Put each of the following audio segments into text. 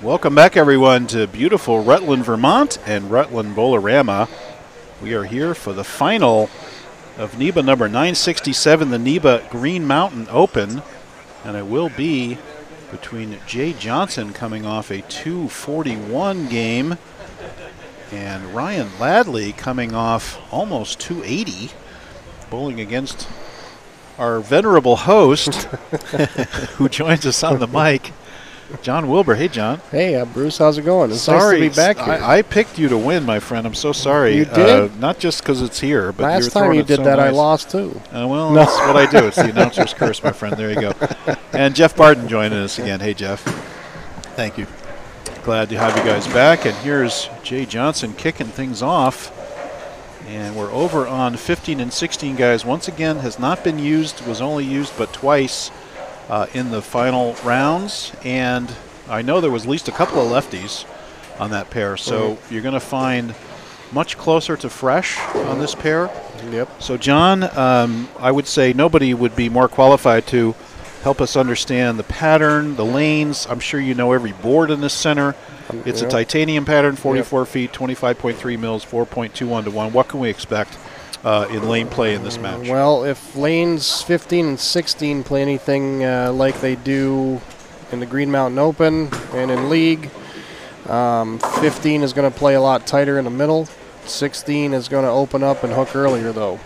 Welcome back, everyone, to beautiful Rutland, Vermont and Rutland Bowlerama. We are here for the final of NEBA number 967, the NEBA Green Mountain Open, and it will be between Jay Johnson coming off a 241 game and Ryan Ladlee coming off almost 280, bowling against our venerable host who joins us on the mic, John Wilbur. Hey, John. Hey, Bruce. How's it going? It's sorry, nice to be back here. I picked you to win, my friend. I'm so sorry. You did? Not just because it's here, but last time you did that, I lost too. Well, that's what I do. It's the announcer's curse, my friend. There you go. And Jeff Barton joining us again. Hey, Jeff. Thank you. Glad to have you guys back. And here's Jay Johnson kicking things off. And we're over on 15 and 16, guys. Once again, has not been used, was only used but twice in the final rounds. And I know there was at least a couple of lefties on that pair. So you're going to find much closer to fresh on this pair. Yep. So, John, I would say nobody would be more qualified to help us understand the pattern, the lanes. I'm sure you know every board in this center. It's a titanium pattern, 44 feet, 25.3 mils, 4.21 to 1. What can we expect in lane play in this match? Well, if lanes 15 and 16 play anything like they do in the Green Mountain Open and in League, 15 is going to play a lot tighter in the middle. 16 is going to open up and hook earlier, though.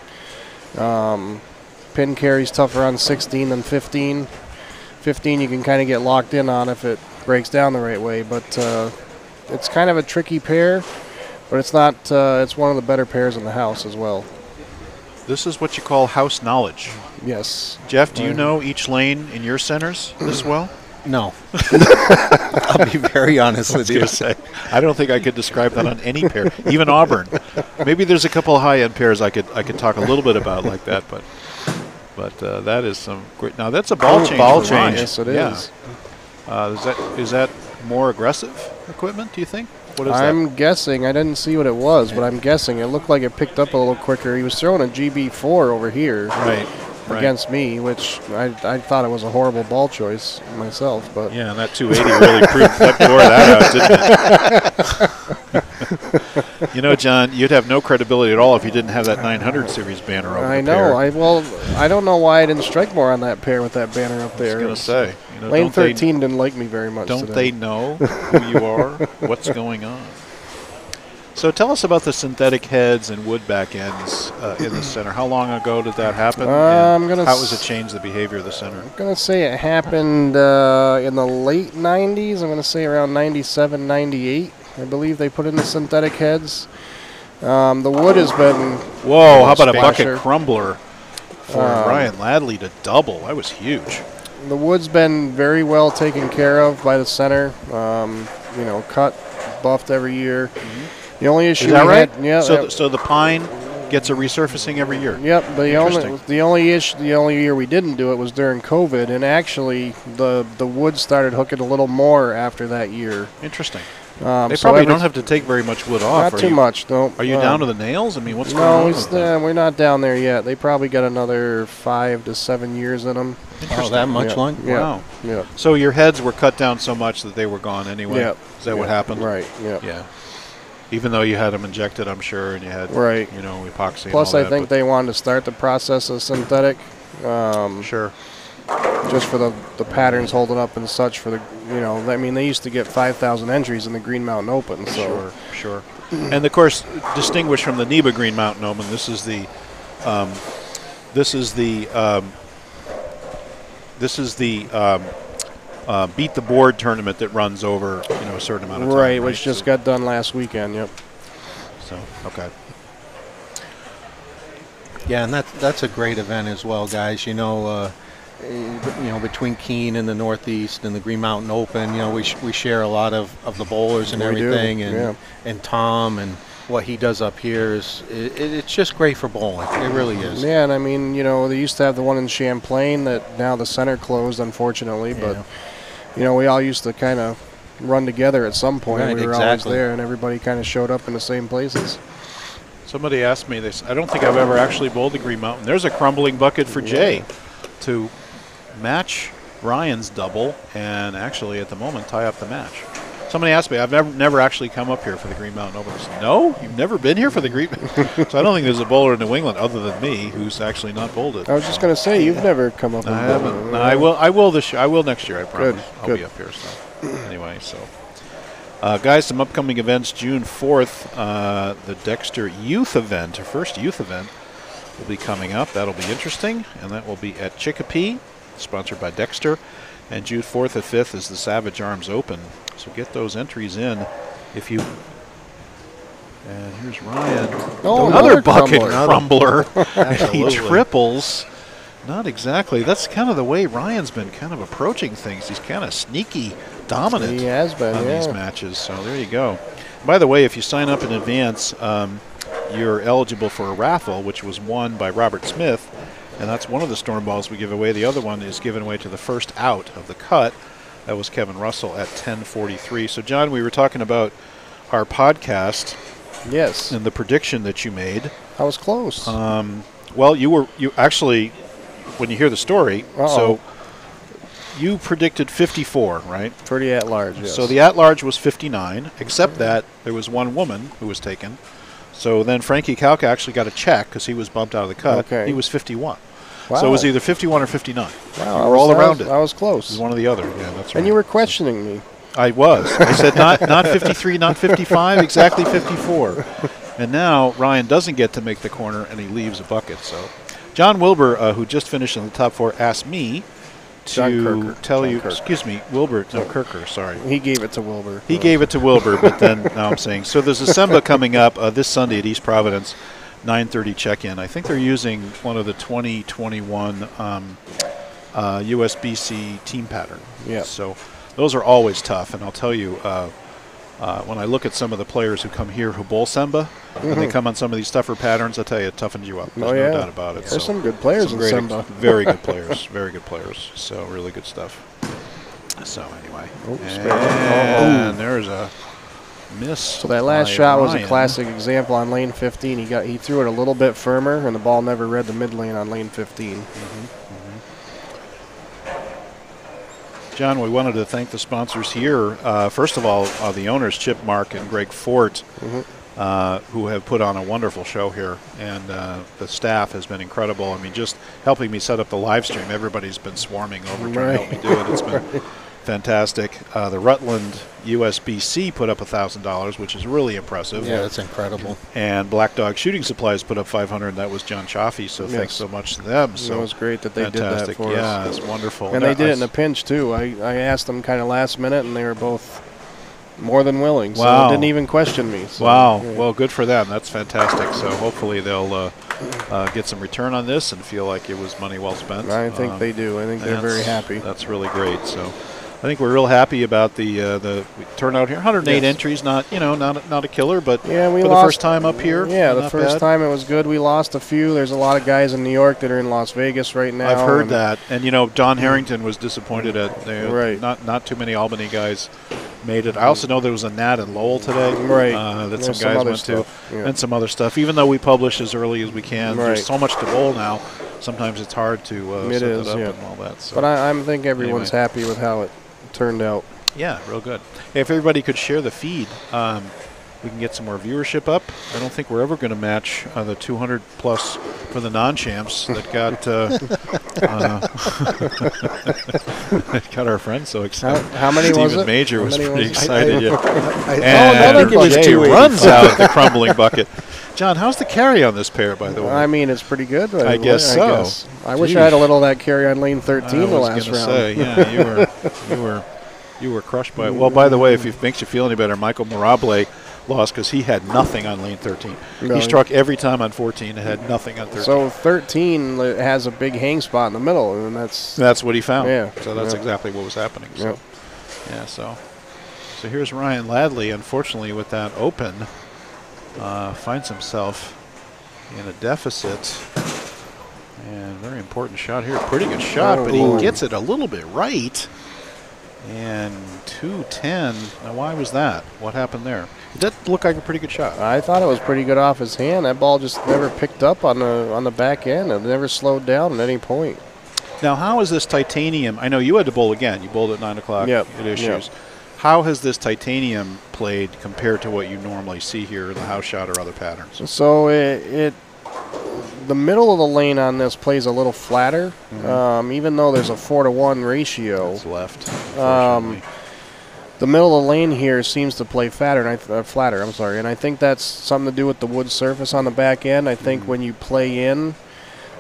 Pin carry's tougher on 16 than 15. 15 you can kind of get locked in on if it breaks down the right way, but it's kind of a tricky pair, but it's not. It's one of the better pairs in the house as well. This is what you call house knowledge. Yes. Jeff, do you know each lane in your centers this well? No. I'll be very honest with you. I don't think I could describe that on any pair, even Auburn. Maybe there's a couple of high-end pairs I could talk a little bit about like that, but that is some great. Now that's a ball change. Ball change. Yes, it is. Is that more aggressive equipment, do you think? What is I'm guessing. I didn't see what it was, but I'm guessing. It looked like it picked up a little quicker. He was throwing a GB4 over here against me, which I thought it was a horrible ball choice myself. But yeah, and that 280 really bore that out, didn't it? You know, John, you'd have no credibility at all if you didn't have that 900 series banner over I the know. pair. I don't know why I didn't strike more on that pair with that banner up there. I was going to say. You know, Lane 13 didn't like me very much Don't today. they know who you are? What's going on? So tell us about the synthetic heads and wood back ends in the center. How long ago did that happen? How does it change the behavior of the center? I'm going to say it happened in the late 90s. I'm going to say around 97, 98. I believe they put in the synthetic heads. The wood has been... Whoa, how about a bucket crumbler for Ryan Ladlee to double? That was huge. The wood's been very well taken care of by the center. Cut, buffed every year. The only issue is that right? Yeah. So the pine gets a resurfacing every year. Yep. The only year we didn't do it was during COVID, and actually the wood started hooking a little more after that year. Interesting. They probably don't have to take very much wood off. Not too much, no. Are you down to the nails? I mean, what's going on? No, we're not down there yet. They probably got another 5 to 7 years in them. Oh, that much long? Yeah. Wow. Yeah. So your heads were cut down so much that they were gone anyway? Yeah. Is that what happened? Right, yeah. Yeah. Even though you had them injected, I'm sure, and you had, epoxy Plus, and all I think they wanted to start the process of synthetic. Sure. Just for the patterns holding up and such for the, I mean, they used to get 5,000 entries in the Green Mountain Open. So. Sure. And, of course, distinguished from the NEBA Green Mountain Open, this is the beat the board tournament that runs over a certain amount of time. Right, which just got done last weekend. Yep. So okay. Yeah, and that's a great event as well, guys. Between Keene and the Northeast and the Green Mountain Open, we share a lot of the bowlers and everything, and Tom and what he does up here it's just great for bowling. It really is. Yeah, and I mean, they used to have the one in Champlain that now the center closed, unfortunately, but we all used to kind of run together at some point. Right, we were always there, and everybody kind of showed up in the same places. Somebody asked me this. I don't think I've ever actually bowled the Green Mountain. There's a crumbling bucket for Jay to match Ryan's double and actually at the moment tie up the match. Somebody asked me, I've never actually come up here for the Green Mountain Open. I said, no, you've never been here for the Green Mountain. So I don't think there's a bowler in New England other than me who's actually not bowled it. I was just going to say, you've never come up. I haven't. No, I will this year. I will next year. I promise. I'll Good. be up here. So anyway, so guys, some upcoming events. June 4th, the Dexter Youth Event, our first youth event, will be coming up. That'll be interesting, and that will be at Chicopee, sponsored by Dexter. And June 4th and 5th is the Savage Arms Open. So get those entries in if you. And here's Ryan. Oh, another bucket crumbler. He triples. Not exactly. That's kind of the way Ryan's been kind of approaching things. He's kind of sneaky dominant he has been, on these matches. So there you go. By the way, if you sign up in advance, you're eligible for a raffle, which was won by Robert Smith. And that's one of the storm balls we give away. The other one is given away to the first out of the cut. That was Kevin Russell at 10:43. So, John, we were talking about our podcast. Yes. And the prediction that you made. I was close. Well, you actually, when you hear the story, so you predicted 54, right? For the at-large, yes. So the at-large was 59, except that there was one woman who was taken. So then Frankie Kalka actually got a check because he was bumped out of the cut. Okay. He was 51. Wow. So it was either 51 or 59. Wow, you were all around it. I was close. It was one or the other. Yeah, that's right. And you were questioning me. I was. I said not 53, not 55, exactly 54. And now Ryan doesn't get to make the corner, and he leaves a bucket. So John Wilbur, who just finished in the top 4, asked me to tell you, excuse me, Wilbur, no, Kirker, sorry. He gave it to Wilbur. He gave it to Wilbur, but then now I'm saying. So there's a SEMBA coming up this Sunday at East Providence, 9:30 check-in. I think they're using one of the 2021 USBC team pattern. Yeah. So those are always tough, and I'll tell you, when I look at some of the players who come here who bowl SEMBA, and they come on some of these tougher patterns, I'll tell you, it toughens you up. There's no doubt about it. There's some good players in SEMBA. Very good players. Very good players. So really good stuff. So anyway. And there's a miss. So that last shot was a classic example on lane 15. He threw it a little bit firmer, and the ball never read the mid lane on lane 15. John, we wanted to thank the sponsors here. First of all, the owners, Chip Mark and Greg Fort, who have put on a wonderful show here. And the staff has been incredible. I mean, just helping me set up the live stream. Everybody's been swarming over trying to help me do it. It's been fantastic. The Rutland USBC put up $1,000, which is really impressive. Yeah, that's incredible. And Black Dog Shooting Supplies put up $500, and that was John Chaffee. So thanks so much to them. So it was great that they did that for us. Yeah, it's wonderful. And they did it in a pinch too. I asked them kind of last minute, and they were both more than willing. So they didn't even question me. So, wow. Yeah. Well, good for them. That's fantastic. So hopefully they'll get some return on this and feel like it was money well spent. I think they do. I think they're very happy. That's really great. So I think we're real happy about the turnout here. 108 entries, not a killer, but we for the first time up here. Yeah, the first time it was good. We lost a few. There's a lot of guys in New York that are in Las Vegas right now. I've heard that, and Don Harrington was disappointed at not too many Albany guys made it. I also know there was a Nat in Lowell today, that some guys went to, and some other stuff. Even though we publish as early as we can, there's so much to bowl now. Sometimes it's hard to set it up and all that. So. But I think everyone's happy with how it turned out. Yeah, real good. Hey, if everybody could share the feed, we can get some more viewership up. I don't think we're ever going to match the 200 plus for the non-champs that got our friends so excited. How many was it? Steven Major was pretty excited. I think it was 2 runs out the crumbling bucket. John, how's the carry on this pair, by the way? I mean, it's pretty good. I guess so. I wish I had a little of that carry on lane 13 the last round. Say, yeah, you were crushed by it. Well, by the way, if it makes you feel any better, Michael Mirable lost because he had nothing on lane 13. He struck every time on 14 and had nothing on 13. So 13 has a big hang spot in the middle, and that's what he found. Yeah. So that's exactly what was happening. So. Yeah. So here's Ryan Ladlee. Unfortunately, with that open, finds himself in a deficit. And very important shot here. Pretty good shot, but he gets it a little bit right. And 210. Now, why was that? What happened there? Did that look like a pretty good shot? I thought it was pretty good off his hand. That ball just never picked up on the back end. It never slowed down at any point. Now, how is this titanium? I know you had to bowl again. You bowled at 9 o'clock at Issues. Yep. How has this titanium played compared to what you normally see here in the house shot or other patterns? So the middle of the lane on this plays a little flatter, even though there's a 4-to-1 ratio. It's left. The middle of the lane here seems to play flatter, and I think that's something to do with the wood surface on the back end. I think when you play in,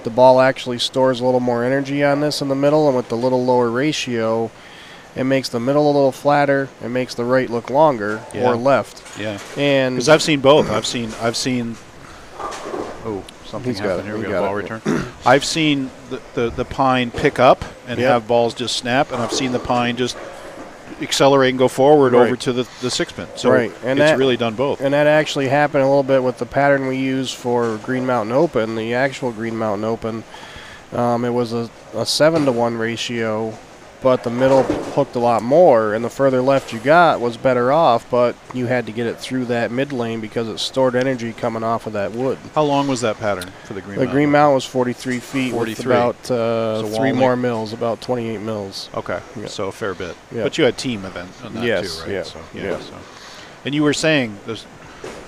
the ball actually stores a little more energy on this in the middle, and with the little lower ratio, it makes the middle a little flatter. It makes the right look longer or left. Yeah. And because I've seen both. I've seen. Oh, something happened here. We got a ball return. I've seen the pine pick up and have balls just snap, and I've seen the pine just accelerate and go forward over to the 6-pin. So and it's really done both. And that actually happened a little bit with the pattern we use for Green Mountain Open, the actual Green Mountain Open. It was a 7-to-1 ratio, but the middle hooked a lot more, and the further left you got was better off, but you had to get it through that mid lane because it stored energy coming off of that wood. How long was that pattern for the Green Mountain? The Green Mountain was 43 feet 43. with about 3 more mils, about 28 mils. Okay, so a fair bit. Yeah. But you had team event on that too, right? Yeah. So. And you were saying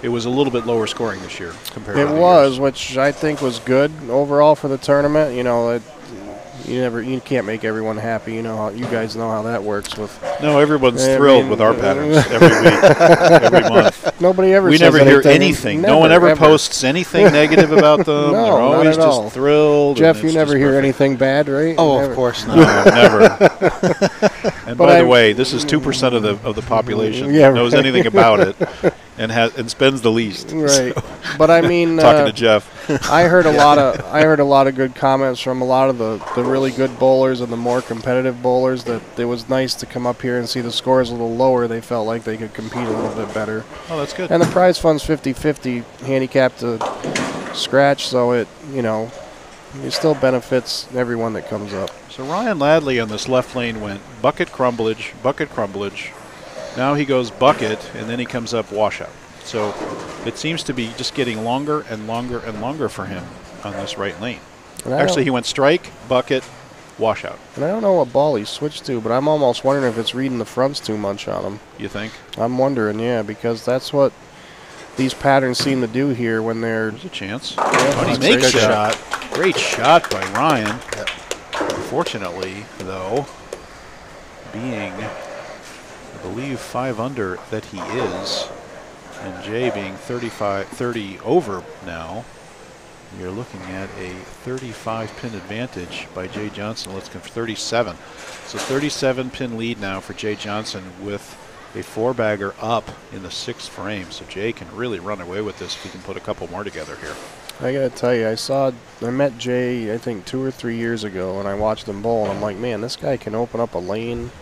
it was a little bit lower scoring this year compared to It other was, years. which I think was good overall for the tournament. You know, you can't make everyone happy. You know how you guys know how that works with. No, everyone's thrilled with our patterns every week, every month. Nobody ever. We says never hear anything. No one ever posts anything negative about them. No, They're always not at all. just thrilled. Jeff, you never hear anything bad, right? Oh, Never. of course not. No, never. And by the way, this is 2% of the population that knows anything about it and spends the least. Right. So, But I mean, talking to Jeff, I heard a lot of good comments from a lot of the really good bowlers and the more competitive bowlers that it was nice to come up here and see the scores a little lower. They felt like they could compete a little bit better. Oh, that's good. And the prize fund's 50-50 handicapped to scratch, so it still benefits everyone that comes up. So Ryan Ladlee on this left lane went bucket, crumblage. Now he goes bucket, and then he comes up washout. So it seems to be just getting longer and longer and longer for him on this right lane. Actually, he went strike, bucket, washout. And I don't know what ball he switched to, but I'm almost wondering if it's reading the fronts too much on him. You think? I'm wondering, yeah, because that's what these patterns seem to do here when they're... There's a chance. Yeah, He makes it. Great shot by Ryan. Unfortunately, though, being, I believe, 5 under that he is, and Jay being 30 over now, you're looking at a 35-pin advantage by Jay Johnson. Let's go for 37. So 37-pin lead now for Jay Johnson with a 4-bagger up in the 6th frame. So Jay can really run away with this if he can put a couple more together here. I got to tell you, I met Jay, I think, 2 or 3 years ago, and I watched him bowl, and I'm like, man, this guy can open up a lane.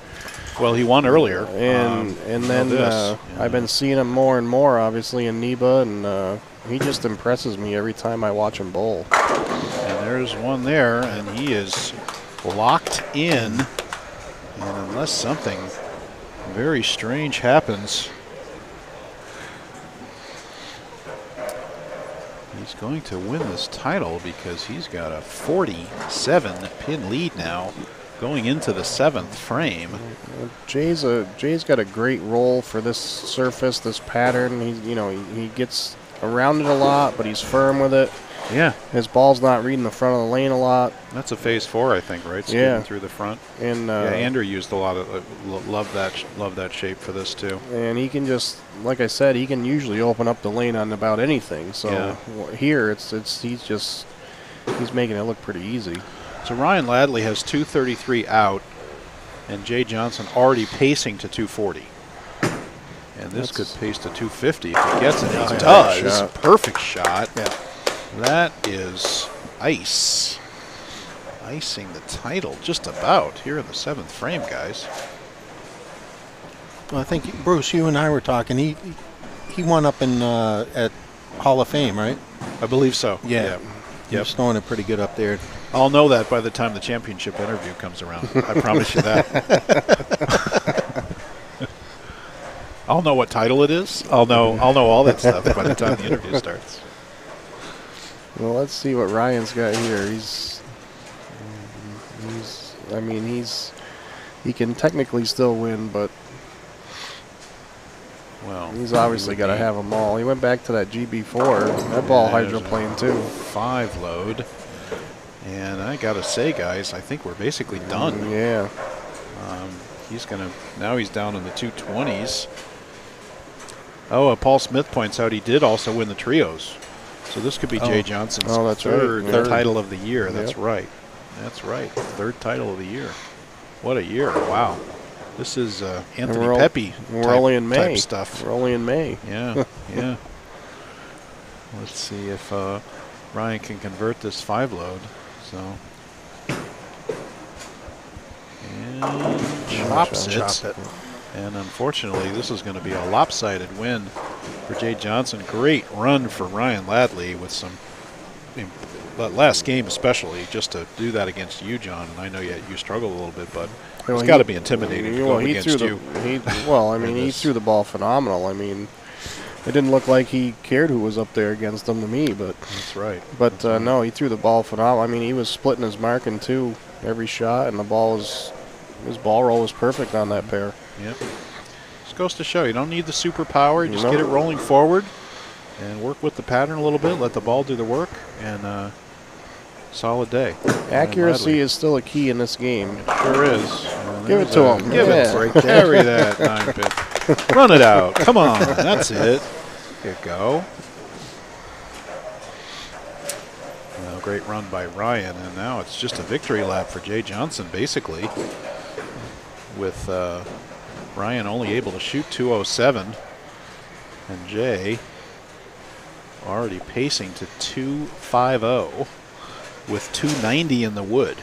Well, he won earlier. And then I've been seeing him more and more, obviously, in NEBA, and he just impresses me every time I watch him bowl. And there's one there, and he is locked in. And unless something very strange happens, he's going to win this title because he's got a 47-pin lead now going into the 7th frame. Jay's got a great roll for this surface, this pattern. He gets around it a lot, but he's firm with it. Yeah. His ball's not reading the front of the lane a lot. That's a phase 4, I think, right? Skipping through the front. And Andrew used a lot of love that shape for this too. And he can just, like I said, he can usually open up the lane on about anything. So here he's making it look pretty easy. So Ryan Ladlee has 233 out, and Jay Johnson already pacing to 240. And this could pace to 250 if he gets it. He does. Perfect shot. Yeah. That is ice. Icing the title just about here in the 7th frame, guys. Well, I think, Bruce, you and I were talking. He won up in at Hall of Fame, right? I believe so. Yeah. He's throwing it pretty good up there. I'll know that by the time the championship interview comes around. I promise you that. I'll know what title it is. I'll know all that stuff by the time the interview starts. Well, let's see what Ryan's got here. He's I mean, he can technically still win, but well, he's obviously got to have them all. He went back to that GB4. That ball hydroplane too. 5 load. And I got to say, guys, I think we're basically done. Yeah. He's going to, now he's down in the 220s. Oh, Paul Smith points out he did also win the trios. So this could be Jay Johnson's third title of the year. That's right. That's right. Third title of the year. What a year. Wow. This is Anthony Pepe type stuff. We're only in May. Yeah, yeah. Let's see if Ryan can convert this 5 load. So, and chops it. And unfortunately, this is going to be a lopsided win for Jay Johnson. Great run for Ryan Ladlee with some, that last game especially, just to do that against you, John. And I know you struggled a little bit, but it's got to be intimidating to go against you. He threw the ball phenomenal. I mean, it didn't look like he cared who was up there against him to me, but that's right. But no, he threw the ball phenomenal. I mean, he was splitting his mark in two every shot, and the ball was, his ball roll was perfect on that pair. Yep. Just goes to show you don't need the superpower. You just get it rolling forward and work with the pattern a little bit. Let the ball do the work, and solid day. Accuracy is still a key in this game. It sure is. Give it to him. Give it right there. Carry that 9-pin. Run it out. Come on. That's it. There you go. Well, great run by Ryan, and now it's just a victory lap for Jay Johnson, basically, with Ryan only able to shoot 207, and Jay already pacing to 250 with 290 in the wood.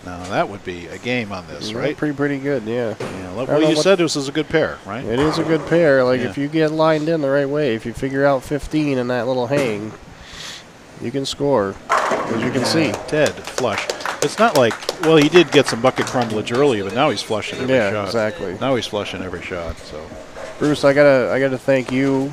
Now that would be a game on this, right? Pretty good, yeah. Well, you said this is a good pair, right? It is a good pair. Like if you get lined in the right way, if you figure out 15 in that little hang, you can score, as you can see. Dead flush. It's not like, well, he did get some bucket crumblage early, but now he's flushing every shot. Yeah, exactly. Now he's flushing every shot. So, Bruce, I gotta thank you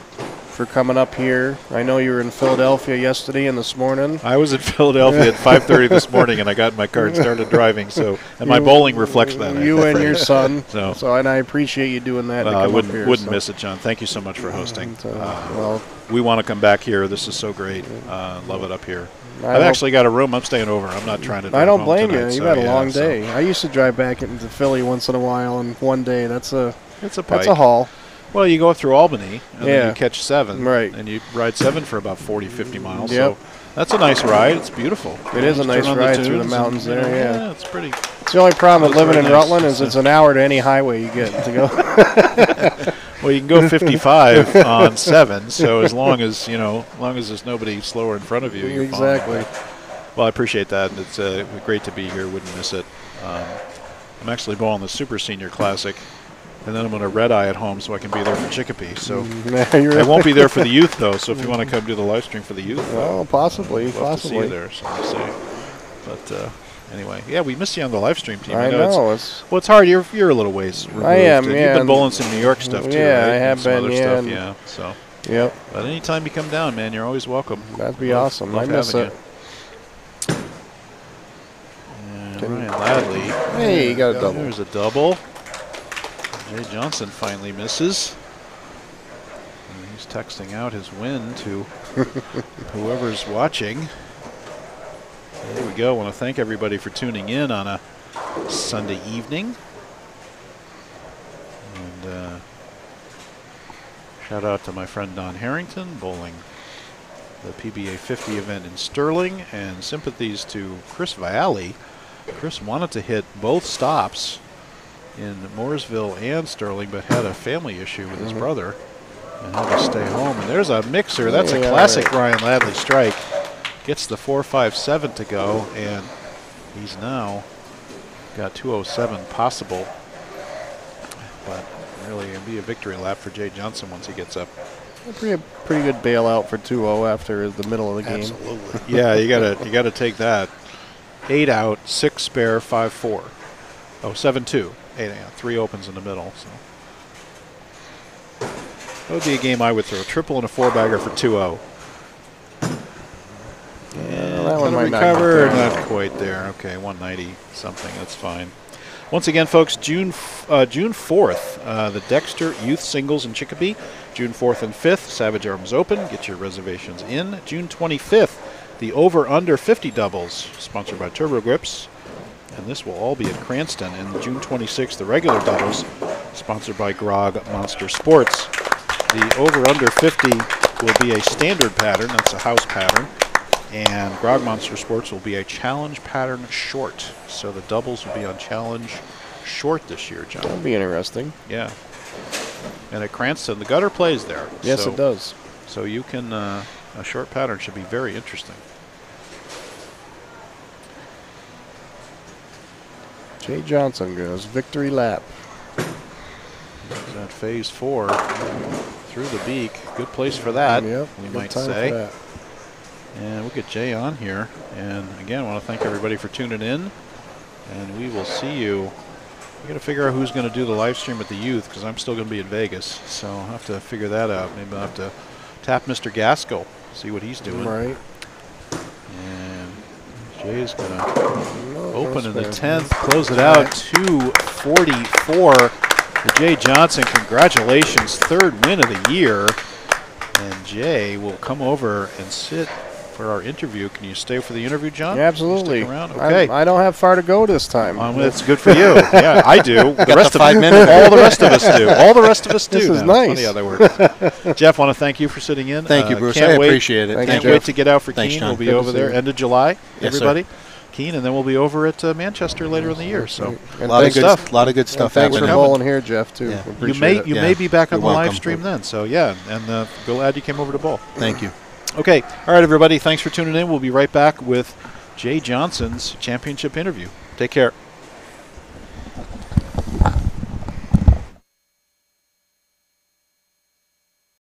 for coming up here. I know you were in Philadelphia yesterday and this morning. I was in Philadelphia at 5:30 this morning, and I got in my car and started driving. So, and my bowling reflects that. You and your son. So, and I appreciate you doing that. I wouldn't miss it, John. Thank you so much for hosting. Well, we want to come back here. This is so great. Love it up here. I've actually got a room. I'm staying over. I'm not trying to drive I don't home blame tonight, you. You've had a long day. I used to drive back into Philly once in a while, and one day that's a haul. Well, you go through Albany, and then you catch 7. Right. And you ride 7 for about 40, 50 miles. Yep. So that's a nice ride. It's beautiful. It is a nice ride through the mountains there, yeah. It's pretty. It's the only problem with living in Rutland is it's an hour to any highway you get to go. Well, you can go 55 on 7, so as long as there's nobody slower in front of you, you're fine. Well, I appreciate that. It's great to be here. Wouldn't miss it. I'm actually bowling the Super Senior Classic, and then I'm going to red eye at home so I can be there for Chicopee. So I won't be there for the youth, though. So if you want to come do the live stream for the youth, possibly. To see you there. So I'll say. But anyway, yeah, we miss you on the live stream team. I know. It's hard. You're a little ways removed. I am. You've been bowling some New York stuff too. Yeah, right? I have been. Yeah. So. Yep. But anytime you come down, man, you're always welcome. That'd be awesome. I miss it. Ryan Ladlee. Hey, you got a double. There's a double. Jay Johnson finally misses. And he's texting out his win to whoever's watching. There we go. I want to thank everybody for tuning in on a Sunday evening. And shout out to my friend Don Harrington, bowling the PBA 50 event in Sterling, and sympathies to Chris Vialli. Chris wanted to hit both stops in Mooresville and Sterling, but had a family issue with his brother and had to stay home. And there's a mixer. That's a classic Ryan Ladlee strike. Gets the 4.57 to go, and he's now got 207 possible. But really going to be a victory lap for Jay Johnson once he gets up. Pretty good bailout for 2-0 after the middle of the game. Absolutely. Yeah, you gotta take that. 8 out, 6 spare, 5-4. Oh, 7-2. 8 out. 3 opens in the middle. So that would be a game I would throw. Triple and a 4-bagger for 2-0. that one might recover. not Not quite there. Okay, 190 something. That's fine. Once again, folks, June 4th, the Dexter Youth Singles in Chicopee. June 4th and 5th, Savage Arms Open. Get your reservations in. June 25th, the Over-Under 50 Doubles, sponsored by Turbo Grips. And this will all be at Cranston. And June 26th, the regular doubles, sponsored by Grog Monster Sports. The Over-Under 50 will be a standard pattern. That's a house pattern. And Grog Monster Sports will be a challenge pattern short. So the doubles will be on challenge short this year, John. That'll be interesting. Yeah. And at Cranston, the gutter plays there. Yes, so, it does. So you can, a short pattern should be very interesting. Jay Johnson goes victory lap. At phase 4 through the beak. Good place for that, yep, we might say. And we'll get Jay on here. And again, I want to thank everybody for tuning in. And we will see you. We got to figure out who's going to do the live stream at the youth, because I'm still going to be in Vegas. So I'll have to figure that out. Maybe I'll have to tap Mr. Gaskell, see what he's doing. Right. And Jay is going to open in the 10th, close it out, 244. To Jay Johnson, congratulations, 3rd win of the year. And Jay will come over and sit for our interview. Can you stay for the interview, John? Yeah, absolutely. Stick around? Okay. I don't have far to go this time. That's good for you. Yeah, I do. The rest of 5 minutes. all the rest of us do. All the rest of us do. This is now. nice. Funny how that works. Jeff, want to thank you for sitting in. Thank you, Bruce. Can't I wait. appreciate it. Can't wait to get out for Thanks, Keene. John. We'll be Good over to there see you. end of July, Yes, everybody. sir. Keene, and then we'll be over at Manchester later in the year. So And A lot of thanks, good, lot of good stuff thanks for happening. bowling here, Jeff, too. Yeah. We you appreciate it. may be back on You're the live welcome. stream then. So yeah, and glad you came over to bowl. Thank you. Okay, all right, everybody. Thanks for tuning in. We'll be right back with Jay Johnson's championship interview. Take care.